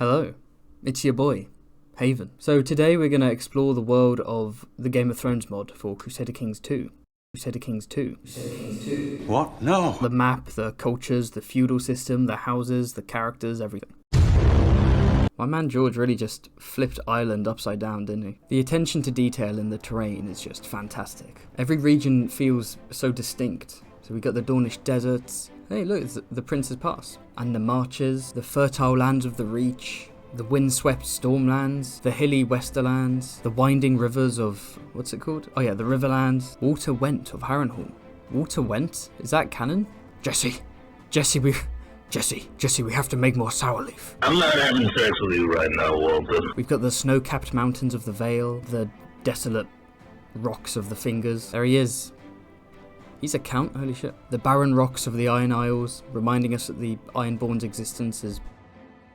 Hello, it's your boy, Haven. So today we're going to explore the world of the Game of Thrones mod for Crusader Kings 2. Crusader Kings 2. What? No. The map, the cultures, the feudal system, the houses, the characters, everything. My man George really just flipped Ireland upside down, didn't he? The attention to detail in the terrain is just fantastic. Every region feels so distinct. So we got the Dornish deserts. Hey, look, it's the Prince's Pass. And the marches, the fertile lands of the Reach, the windswept Stormlands, the hilly Westerlands, the winding rivers of, what's it called? Oh yeah, the Riverlands. Water Went of Harrenhal. Water Went? Is that canon? Jesse, we have to make more sour leaf. I'm not having sex with you right now, Walter. We've got the snow-capped mountains of the Vale, the desolate rocks of the Fingers. There he is. He's a count, holy shit. The barren rocks of the Iron Isles, reminding us that the Ironborn's existence is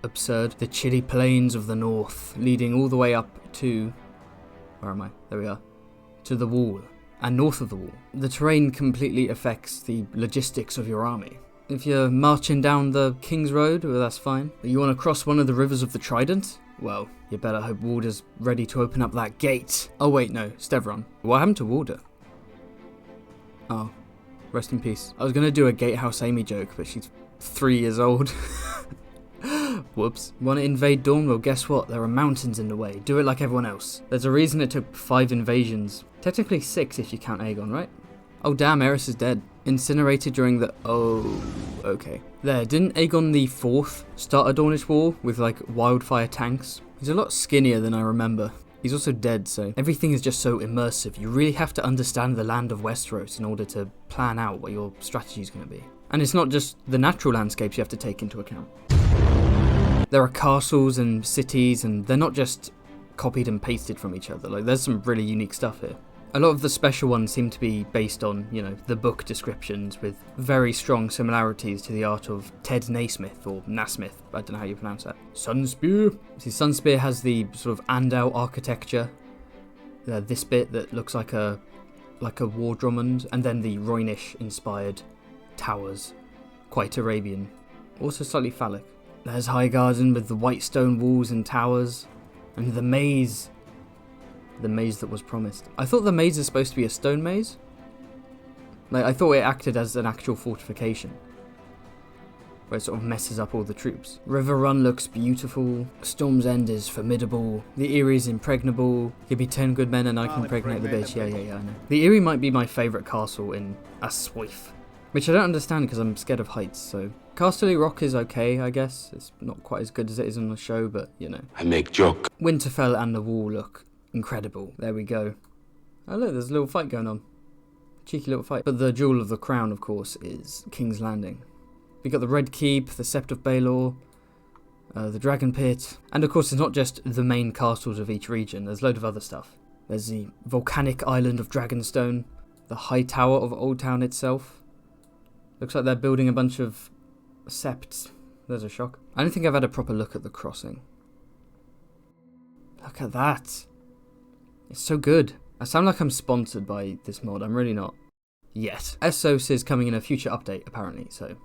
absurd. The chilly plains of the north, leading all the way up to... Where am I? There we are. To the wall, and north of the wall. The terrain completely affects the logistics of your army. If you're marching down the King's Road, well, that's fine. But you want to cross one of the rivers of the Trident? Well, you better hope Warder's ready to open up that gate. Oh wait, no, Stevron. What happened to Warder? Oh, rest in peace. I was going to do a Gatehouse Amy joke, but she's 3 years old. Whoops. Want to invade Dawn? Well, guess what? There are mountains in the way. Do it like everyone else. There's a reason it took 5 invasions. Technically 6 if you count Aegon, right? Oh damn, Aerys is dead. Incinerated during the... Oh, okay. There, didn't Aegon the 4th start a Dornish war with like wildfire tanks? He's a lot skinnier than I remember. He's also dead, so everything is just so immersive. You really have to understand the land of Westeros in order to plan out what your strategy is going to be. And it's not just the natural landscapes you have to take into account. There are castles and cities, and they're not just copied and pasted from each other. Like, there's some really unique stuff here. A lot of the special ones seem to be based on, you know, the book descriptions with very strong similarities to the art of Ted Naismith, or Nasmith, I don't know how you pronounce that. Sunspear. See, Sunspear has the sort of Andal architecture. This bit that looks like a war drummond, and then the Rhoynish-inspired towers. Quite Arabian. Also slightly phallic. There's Highgarden with the white stone walls and towers, and the maze. The maze that was promised. I thought the maze is supposed to be a stone maze. Like, I thought it acted as an actual fortification, where it sort of messes up all the troops. River Run looks beautiful. Storm's End is formidable. The Eyrie's impregnable. Give me 10 good men and I can impregnate the bitch. Yeah, I know. The Eyrie might be my favourite castle in ASoIaF, which I don't understand because I'm scared of heights, so... Casterly Rock is okay, I guess. It's not quite as good as it is on the show, but, you know. I make joke. Winterfell and the Wall look incredible. There we go. Oh look, there's a little fight going on. Cheeky little fight. But the jewel of the crown, of course, is King's Landing. We got the Red Keep, the Sept of Baelor, the Dragon Pit, and of course it's not just the main castles of each region, there's a load of other stuff. There's the volcanic island of Dragonstone, the High Tower of Old Town itself. Looks like they're building a bunch of septs. There's a shock. I don't think I've had a proper look at the crossing. Look at that. It's so good. I sound like I'm sponsored by this mod. I'm really not. Yet. Essos is coming in a future update, apparently, so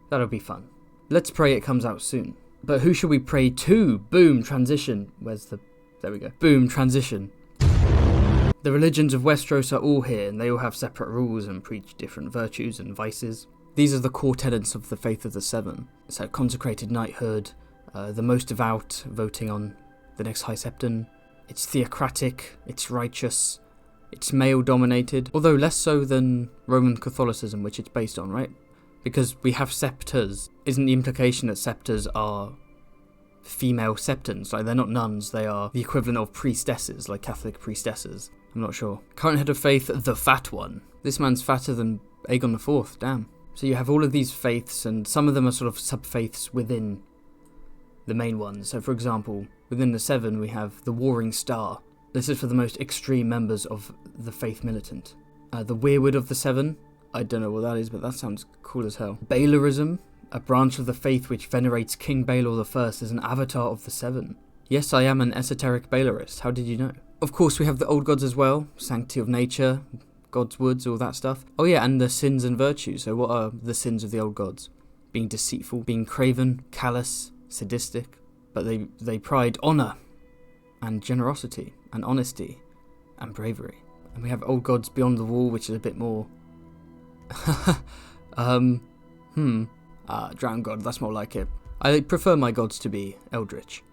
that'll be fun. Let's pray it comes out soon. But who should we pray to? Boom, transition. Where's the... There we go. Boom, transition. The religions of Westeros are all here, and they all have separate rules and preach different virtues and vices. These are the core tenets of the Faith of the Seven. So consecrated knighthood, the most devout voting on the next High Septon. It's theocratic, it's righteous, it's male-dominated, although less so than Roman Catholicism, which it's based on, right? Because we have septors. Isn't the implication that septors are female septons? Like, they're not nuns, they are the equivalent of priestesses, like Catholic priestesses. I'm not sure. Current head of faith, the fat one. This man's fatter than Aegon IV, damn. So you have all of these faiths, and some of them are sort of sub-faiths within the main ones. So for example, within the Seven we have the Warring Star. This is for the most extreme members of the Faith Militant. The Weirwood of the Seven, I don't know what that is, but that sounds cool as hell. Baelorism, a branch of the faith which venerates King Baelor I as an avatar of the Seven. Yes, I am an esoteric Baelorist, how did you know? Of course we have the Old Gods as well, Sanctity of Nature, God's Woods, all that stuff. Oh yeah, and the sins and virtues. So what are the sins of the Old Gods? Being deceitful, being craven, callous, sadistic. but they pride honour and generosity and honesty and bravery. And we have old gods beyond the wall, which is a bit more... drowned god, that's more like it. I prefer my gods to be eldritch.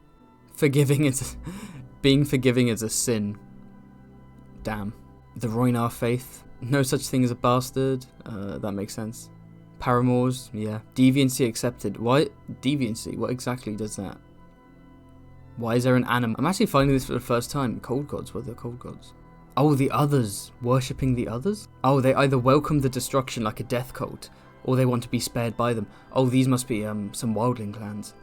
Being forgiving is a sin. Damn. The Roinar faith. No such thing as a bastard. That makes sense. Paramours, yeah. Deviancy accepted. Why? Deviancy, what exactly does that? Why is there an animal? I'm actually finding this for the first time. Cold gods, what are the cold gods? Oh, the others. Worshipping the others? Oh, they either welcome the destruction like a death cult, or they want to be spared by them. Oh, these must be some wildling clans.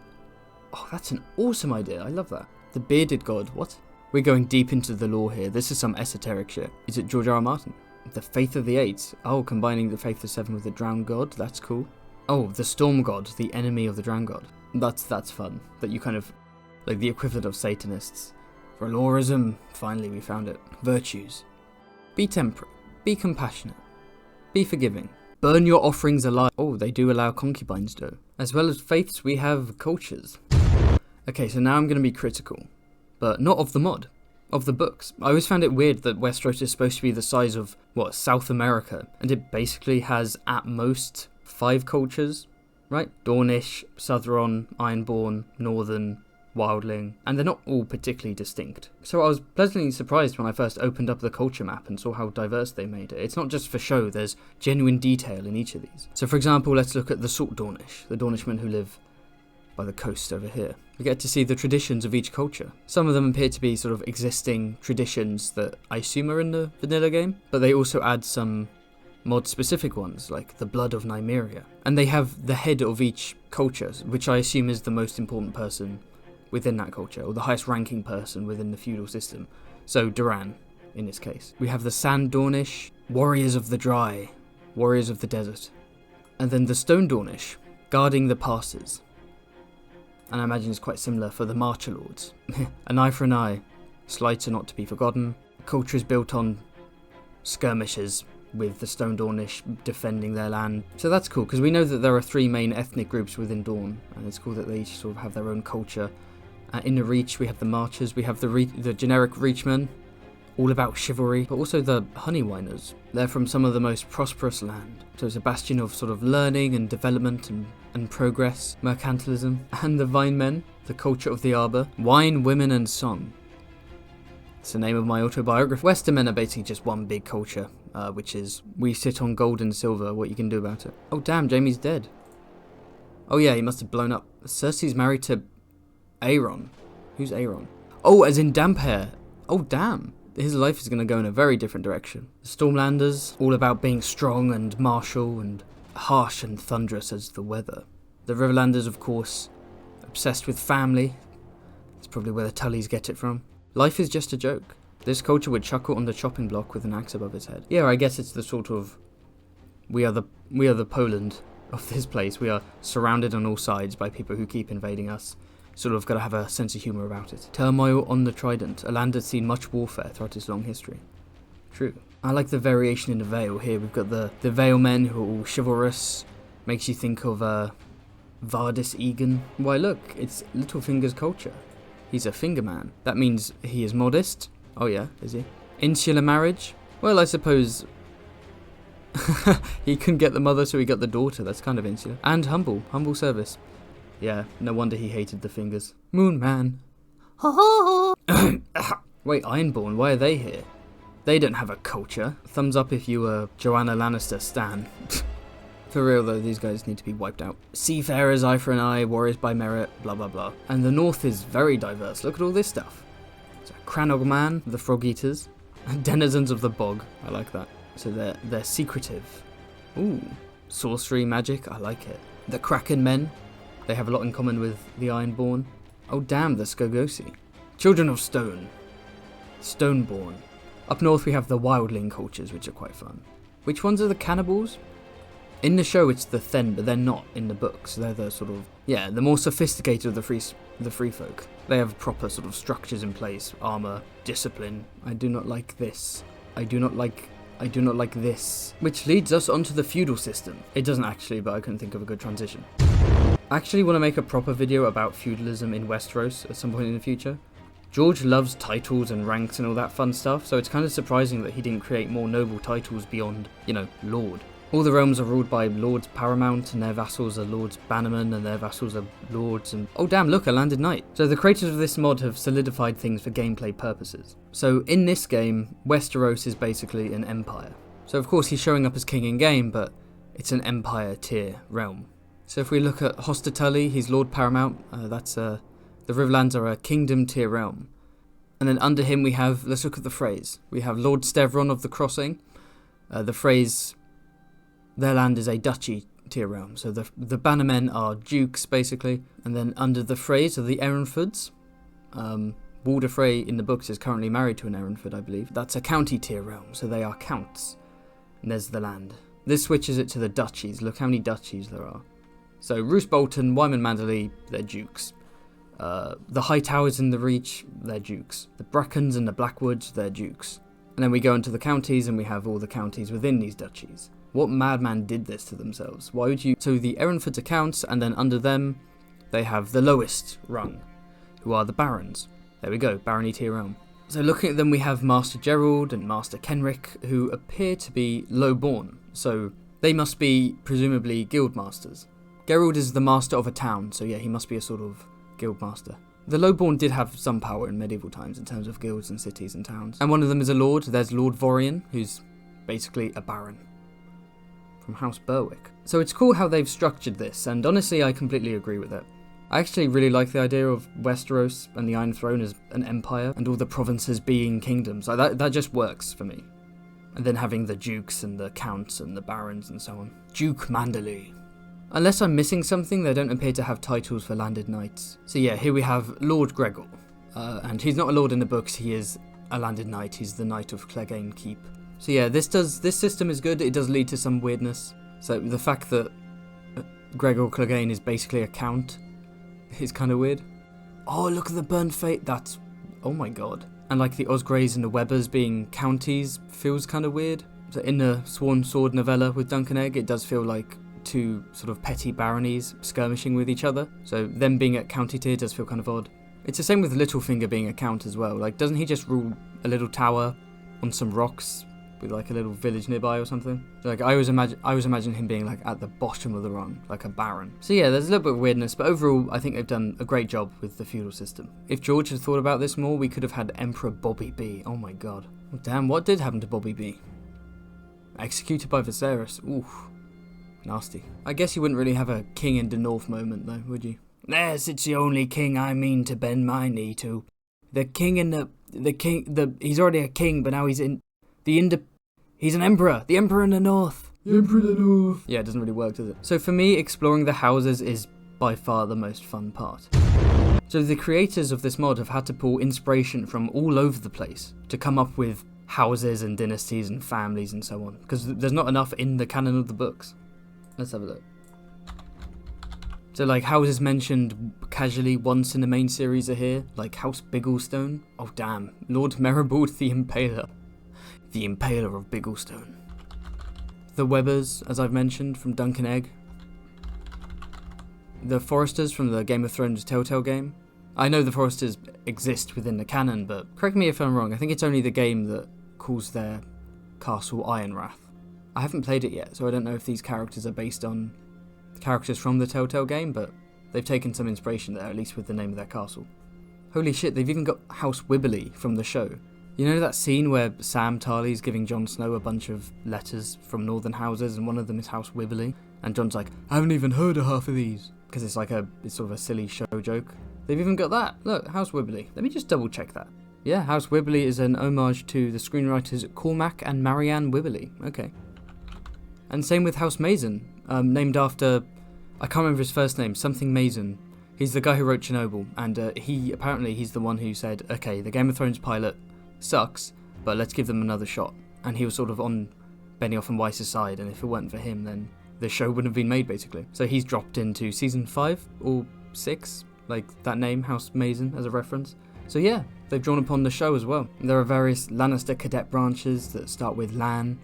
Oh, that's an awesome idea. I love that. The bearded god, what? We're going deep into the lore here. This is some esoteric shit. Is it George R. R. Martin? The Faith of the Eight. Oh, combining the Faith of Seven with the Drowned God. That's cool. Oh, the Storm God, the enemy of the Drowned God. That's fun. That you kind of... like the equivalent of Satanists. Valorism. Finally, we found it. Virtues. Be temperate. Be compassionate. Be forgiving. Burn your offerings alive. Oh, they do allow concubines though. As well as faiths, we have cultures. Okay, so now I'm going to be critical. But not of the mod. Of the books. I always found it weird that Westeros is supposed to be the size of, South America. And it basically has, at most, 5 cultures, right? Dornish, Southron, Ironborn, Northern, Wildling, and they're not all particularly distinct. So I was pleasantly surprised when I first opened up the culture map and saw how diverse they made it. It's not just for show, there's genuine detail in each of these. So for example, let's look at the Salt Dornish, the Dornishmen who live by the coast over here. We get to see the traditions of each culture. Some of them appear to be sort of existing traditions that I assume are in the vanilla game, but they also add some mod-specific ones, like the Blood of Nymeria. And they have the head of each culture, which I assume is the most important person within that culture, or the highest ranking person within the feudal system. So Duran, in this case. We have the Sand Dornish, Warriors of the Dry, Warriors of the Desert. And then the Stone Dornish, guarding the passes. And I imagine it's quite similar for the Marcher Lords. An eye for an eye, slights are not to be forgotten. Culture is built on skirmishes, with the Stone Dornish defending their land. So that's cool, because we know that there are 3 main ethnic groups within Dorne, and it's cool that they each sort of have their own culture. In the Reach, we have the Marchers, we have the generic Reachmen, all about chivalry, but also the Honeywiners. They're from some of the most prosperous land, so it's a bastion of sort of learning and development and progress, mercantilism. And the Vinemen, the culture of the Arbor, wine, women and song. It's the name of my autobiography. Westermen are basically just one big culture, which is, we sit on gold and silver, what you can do about it. Oh damn, Jaime's dead. Oh yeah, he must have blown up. Cersei's married to Aeron. Who's Aeron? Oh, as in Damphair. Oh damn. His life is going to go in a very different direction. The Stormlanders, all about being strong and martial and harsh and thunderous as the weather. The Riverlanders, of course, obsessed with family. That's probably where the Tullys get it from. Life is just a joke. This culture would chuckle on the chopping block with an axe above his head. Yeah, I guess it's the sort of... We are the Poland of this place. We are surrounded on all sides by people who keep invading us. Sort of got to have a sense of humour about it. Turmoil on the Trident. A land that's seen much warfare throughout its long history. True. I like the variation in the Vale here. We've got the Vale men who are all chivalrous. Makes you think of Vardis Egan. Why look, it's Littlefinger's culture. He's a finger man. That means he is modest. Oh yeah, is he? Insular marriage? Well, I suppose he couldn't get the mother, so he got the daughter. That's kind of insular. And humble. Humble service. Yeah, no wonder he hated the fingers. Moon Man. Wait, Ironborn, why are they here? They don't have a culture. Thumbs up if you were Joanna Lannister stan. For real though, these guys need to be wiped out. Seafarers, eye for an eye, warriors by merit, blah blah blah. And the north is very diverse. Look at all this stuff. So Cranogman, the Frog Eaters. Denizens of the Bog. I like that. So they're secretive. Ooh. Sorcery, magic, I like it. The Kraken Men. They have a lot in common with the Ironborn. Oh damn, the Skogosi. Children of Stone. Stoneborn. Up north we have the Wildling cultures, which are quite fun. Which ones are the cannibals? In the show it's the Thenn, but they're not in the books. They're the sort of, yeah, the more sophisticated of the free folk. They have proper sort of structures in place, armor, discipline. I do not like this. I do not like this. Which leads us onto the feudal system. It doesn't actually, but I couldn't think of a good transition. I actually want to make a proper video about feudalism in Westeros at some point in the future. George loves titles and ranks and all that fun stuff, so it's kind of surprising that he didn't create more noble titles beyond, Lord. All the realms are ruled by Lords Paramount, and their vassals are Lords Bannerman, and their vassals are Lords, and oh damn, look, a landed knight. So the creators of this mod have solidified things for gameplay purposes. So in this game, Westeros is basically an empire. So of course he's showing up as king in game, but it's an empire tier realm. So if we look at Hostatully, he's Lord Paramount, the Riverlands are a kingdom tier realm. And then under him we have, let's look at the phrase. We have Lord Stevron of the Crossing. The phrase, their land is a duchy tier realm. So the bannermen are dukes, basically. And then under the phrase are the Ehrenfords. Walder Frey in the books is currently married to an Ehrenford, I believe. That's a county tier realm, so they are counts. And there's the land. This switches it to the duchies. Look how many duchies there are. So Roose Bolton, Wyman Manderley, they're dukes. The High Towers in the Reach, they're dukes. The Brackens and the Blackwoods, they're dukes. And then we go into the counties and we have all the counties within these duchies. What madman did this to themselves? Why would you... So the Ehrenfords are counts, and then under them they have the lowest rung, who are the barons. There we go, barony tier realm. So looking at them we have Master Gerald and Master Kenrick, who appear to be low-born. So they must be presumably guild masters. Gerald is the master of a town, so yeah, he must be a sort of guild master. The lowborn did have some power in medieval times in terms of guilds and cities and towns. And one of them is a lord. There's Lord Vorian, who's basically a baron from House Berwick. So it's cool how they've structured this, and honestly I completely agree with it. I actually really like the idea of Westeros and the Iron Throne as an empire, and all the provinces being kingdoms. Like that just works for me. And then having the dukes and the counts and the barons and so on. Duke Manderley. Unless I'm missing something, they don't appear to have titles for landed knights. So yeah, here we have Lord Gregor. And he's not a lord in the books, he is a landed knight. He's the Knight of Clegane Keep. So yeah, this system is good. It does lead to some weirdness. So the fact that Gregor Clegane is basically a count is kind of weird. Oh, look at the burnt fate. That's... oh my god. And like the Osgreys and the Webbers being counties feels kind of weird. So in the Sworn Sword novella with Duncan Egg, it does feel like two sort of petty baronies skirmishing with each other. So them being at county tier does feel kind of odd. It's the same with Littlefinger being a count as well. Like, doesn't he just rule a little tower on some rocks with like a little village nearby or something? So, like, I always imagine him being like at the bottom of the rung, like a baron. So yeah, there's a little bit of weirdness, but overall I think they've done a great job with the feudal system. If George had thought about this more, we could have had Emperor Bobby B. Oh my god. Oh, damn, what did happen to Bobby B? Executed by Viserys. Oof. Nasty. I guess you wouldn't really have a king in the north moment though, would you? Yes, it's the only king I mean to bend my knee to. The king in he's already a king, but now he's in he's an emperor. The emperor in the north. The emperor in the north. Yeah, it doesn't really work, does it? So for me, exploring the houses is by far the most fun part. So the creators of this mod have had to pull inspiration from all over the place to come up with houses and dynasties and families and so on, because there's not enough in the canon of the books. Let's have a look. So like houses mentioned casually once in the main series are here, like House Bigglestone. Oh damn, Lord Meribald the Impaler. The Impaler of Bigglestone. The Webbers, as I've mentioned, from Duncan Egg. The Foresters from the Game of Thrones Telltale game. I know the Foresters exist within the canon, but correct me if I'm wrong, I think it's only the game that calls their castle Ironrath. I haven't played it yet, so I don't know if these characters are based on characters from the Telltale game, but they've taken some inspiration there, at least with the name of their castle. Holy shit, they've even got House Wibberley from the show. You know that scene where Sam Tarly's giving Jon Snow a bunch of letters from northern houses, and one of them is House Wibberley? And Jon's like, I haven't even heard of half of these. Because it's sort of a silly show joke. They've even got that. Look, House Wibberley. Let me just double check that. Yeah, House Wibberley is an homage to the screenwriters Cormac and Marianne Wibberley. Okay. And same with House Mason, named after, I can't remember his first name, something Mason. He's the guy who wrote Chernobyl, and he's the one who said, okay, the Game of Thrones pilot sucks, but let's give them another shot. And he was sort of on Benioff and Weiss's side, and if it weren't for him, then the show wouldn't have been made, basically. So he's dropped into season 5 or 6, like that name, House Mason, as a reference. So yeah, they've drawn upon the show as well. There are various Lannister cadet branches that start with Lan,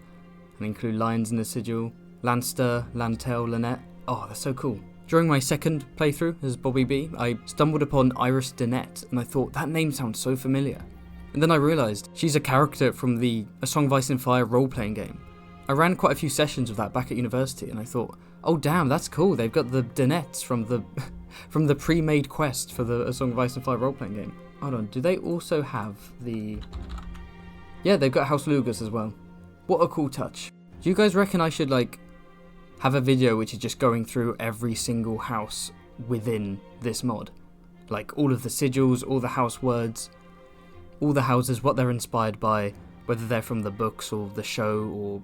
and include Lions in the sigil, Lanster, Lantel, Lynette. Oh, that's so cool. During my second playthrough as Bobby B, I stumbled upon Iris Danette, and I thought, that name sounds so familiar. And then I realised she's a character from the A Song of Ice and Fire role-playing game. I ran quite a few sessions of that back at university, and I thought, oh damn, that's cool, they've got the Danettes from the from the pre-made quest for the A Song of Ice and Fire role-playing game. Hold on, do they also have the... Yeah, they've got House Lugas as well. What a cool touch. Do you guys reckon I should, like, have a video which is just going through every single house within this mod? Like, all of the sigils, all the house words, all the houses, what they're inspired by, whether they're from the books or the show or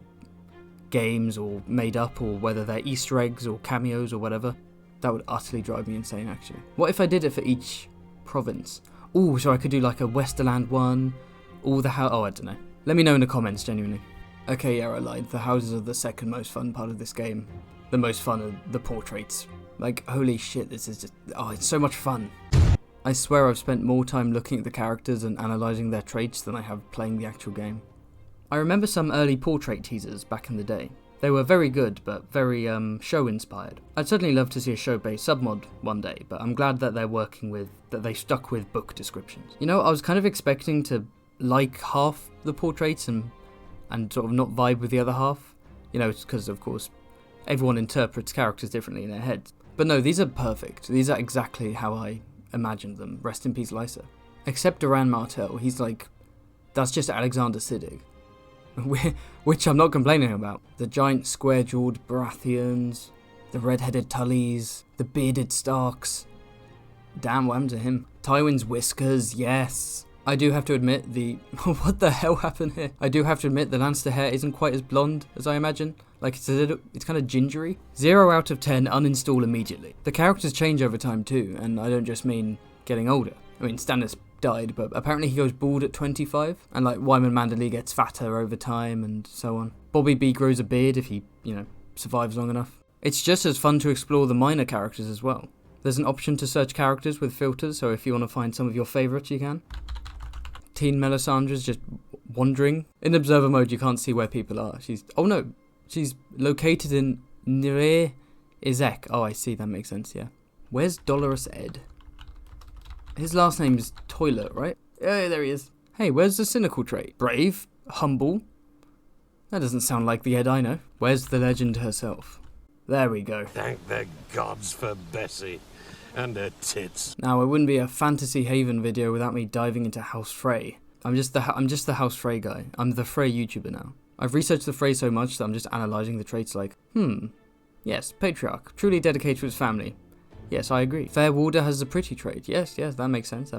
games or made up, or whether they're Easter eggs or cameos or whatever. That would utterly drive me insane, actually. What if I did it for each province? Oh, so I could do like a Westerland one, all the oh, I don't know. Let me know in the comments, genuinely. Okay, yeah, I lied. The houses are the second most fun part of this game. The most fun are the portraits. Like, holy shit, this is just, oh, it's so much fun. I swear I've spent more time looking at the characters and analysing their traits than I have playing the actual game. I remember some early portrait teasers back in the day. They were very good, but very show-inspired. I'd certainly love to see a show-based submod one day, but I'm glad that they stuck with book descriptions. You know, I was kind of expecting to like half the portraits and sort of not vibe with the other half. You know, it's because, of course, everyone interprets characters differently in their heads. But no, these are perfect. These are exactly how I imagined them. Rest in peace, Lysa. Except Doran Martell, he's like, that's just Alexander Siddig. Which I'm not complaining about. The giant square-jawed Baratheons, the red-headed Tullys, the bearded Starks. Damn, what happened to him? Tywin's whiskers, yes. I do have to admit what the hell happened here? I do have to admit the Lannister hair isn't quite as blonde as I imagine. Like, it's kind of gingery. 0 out of 10, uninstall immediately. The characters change over time too, and I don't just mean getting older. I mean, Stannis died, but apparently he goes bald at 25, and like Wyman Manderly gets fatter over time, and so on. Bobby B grows a beard if he, survives long enough. It's just as fun to explore the minor characters as well. There's an option to search characters with filters, so if you want to find some of your favourites, you can. Teen Melisandre's just wandering. In observer mode, you can't see where people are. She's located in Nire Izek. Oh, I see, that makes sense, yeah. Where's Dolorous Ed? His last name is Toilet, right? Yeah, there he is. Hey, where's the cynical trait? Brave? Humble? That doesn't sound like the Ed I know. Where's the legend herself? There we go. Thank the gods for Bessie and her tits. Now, it wouldn't be a Fantasy Haven video without me diving into House Frey. I'm just the House Frey guy. I'm the Frey YouTuber now. I've researched the Frey so much that I'm just analysing the traits like, yes, patriarch, truly dedicated to his family. Yes, I agree. Fair Warder has a pretty trait. Yes, that makes sense,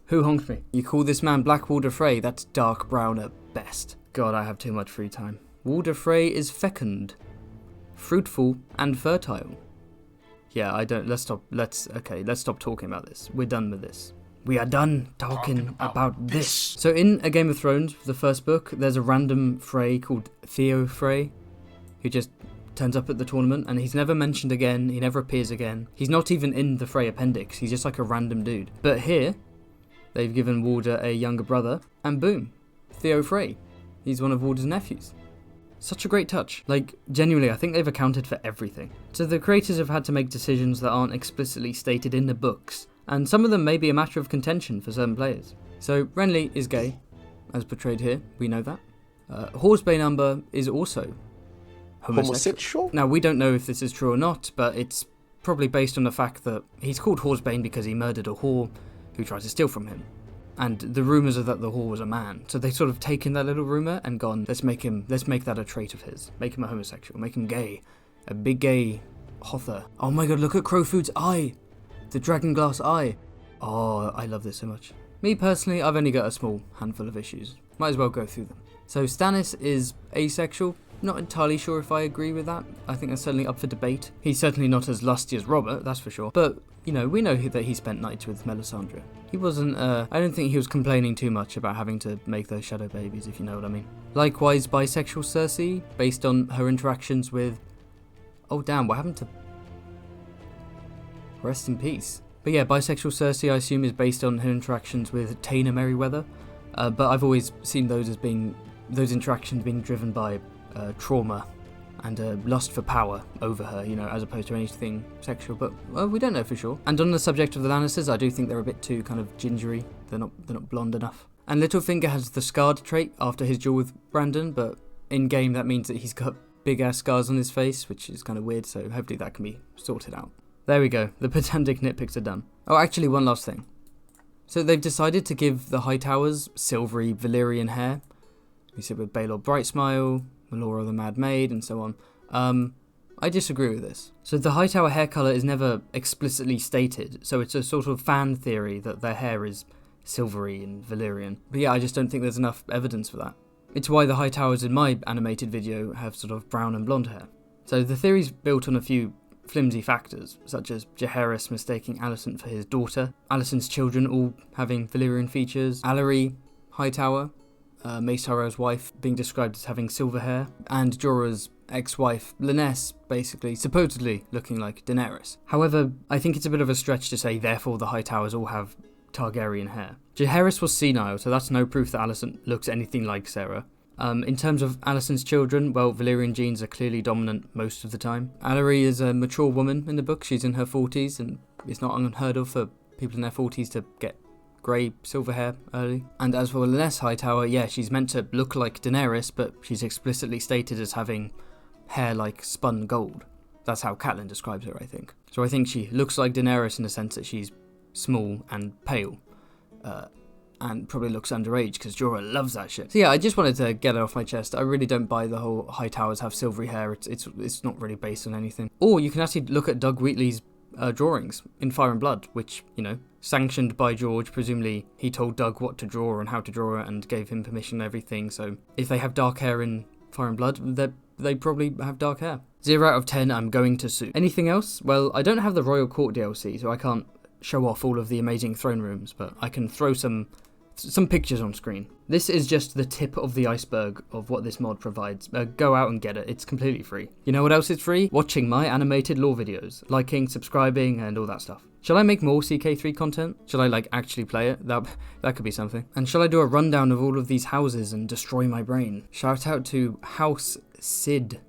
Who honked me? You call this man Black Warder Frey? That's dark brown at best. God, I have too much free time. Warder Frey is fecund, fruitful, and fertile. Yeah, let's stop talking about this. We're done with this. We are done talking about this. So in A Game of Thrones, the first book, there's a random Frey called Theo Frey, who just turns up at the tournament, and he's never mentioned again, he never appears again. He's not even in the Frey appendix, he's just like a random dude. But here, they've given Warder a younger brother, and boom, Theo Frey. He's one of Warder's nephews. Such a great touch. Like, genuinely, I think they've accounted for everything. So the creators have had to make decisions that aren't explicitly stated in the books, and some of them may be a matter of contention for certain players. So Renly is gay, as portrayed here, we know that. Horsebane Umber is also homosexual. Now, we don't know if this is true or not, but it's probably based on the fact that he's called Horsebane because he murdered a whore who tried to steal from him. And the rumours are that the whore was a man. So they sort of taken that little rumour and gone, let's make that a trait of his. Make him a homosexual, make him gay. A big gay hother. Oh my god, look at Crowfoot's eye! The dragon glass eye. Oh, I love this so much. Me personally, I've only got a small handful of issues. Might as well go through them. So Stannis is asexual. Not entirely sure if I agree with that. I think that's certainly up for debate. He's certainly not as lusty as Robert, that's for sure. But, we know that he spent nights with Melisandre. He wasn't, I don't think he was complaining too much about having to make those shadow babies, if you know what I mean. Likewise, bisexual Cersei, based on her interactions with... Oh damn, what happened to... Rest in peace. But yeah, bisexual Cersei, I assume, is based on her interactions with Taena Merryweather. But I've always seen those interactions being driven by trauma and a lust for power over her, you know, as opposed to anything sexual, but well, we don't know for sure. And on the subject of the Lannisters, I do think they're a bit too kind of gingery. They're not blonde enough. And Littlefinger has the scarred trait after his duel with Brandon, but in game that means that he's got big ass scars on his face, which is kind of weird, so hopefully that can be sorted out. There we go, the pedantic nitpicks are done. Oh, actually, one last thing. So they've decided to give the Hightowers silvery Valyrian hair. We see it with Baelor Brightsmile, Melora the Mad Maid, and so on. I disagree with this. So the Hightower hair colour is never explicitly stated, so it's a sort of fan theory that their hair is silvery and Valyrian. But yeah, I just don't think there's enough evidence for that. It's why the Hightowers in my animated video have sort of brown and blonde hair. So the theory's built on a few flimsy factors, such as Jaehaerys mistaking Alicent for his daughter, Alicent's children all having Valyrian features, Allery Hightower, Mace Tyrell's wife, being described as having silver hair, and Jorah's ex-wife, Lynesse, basically, supposedly looking like Daenerys. However, I think it's a bit of a stretch to say therefore the Hightowers all have Targaryen hair. Jaehaerys was senile, so that's no proof that Alicent looks anything like Sarah. In terms of Alicent's children, well, Valyrian genes are clearly dominant most of the time. Allery is a mature woman in the book. She's in her 40s, and it's not unheard of for people in their 40s to get grey silver hair early. And as for Lynesse Hightower, yeah, she's meant to look like Daenerys, but she's explicitly stated as having hair like spun gold. That's how Catelyn describes her, I think. So I think she looks like Daenerys in the sense that she's small and pale. And probably looks underage because Jorah loves that shit. So yeah, I just wanted to get it off my chest. I really don't buy the whole Hightowers have silvery hair. It's not really based on anything. Or you can actually look at Doug Wheatley's drawings in Fire and Blood, which, you know, sanctioned by George. Presumably he told Doug what to draw and how to draw it and gave him permission and everything. So if they have dark hair in Fire and Blood, they probably have dark hair. 0 out of 10, I'm going to sue. Anything else? Well, I don't have the Royal Court DLC, so I can't show off all of the amazing throne rooms, but I can throw some pictures on screen. This is just the tip of the iceberg of what this mod provides. Go out and get it. It's completely free. You know what else is free? Watching my animated lore videos, liking, subscribing, and all that stuff. Shall I make more CK3 content? Shall I actually play it? That could be something. And shall I do a rundown of all of these houses and destroy my brain? Shout out to House Sid.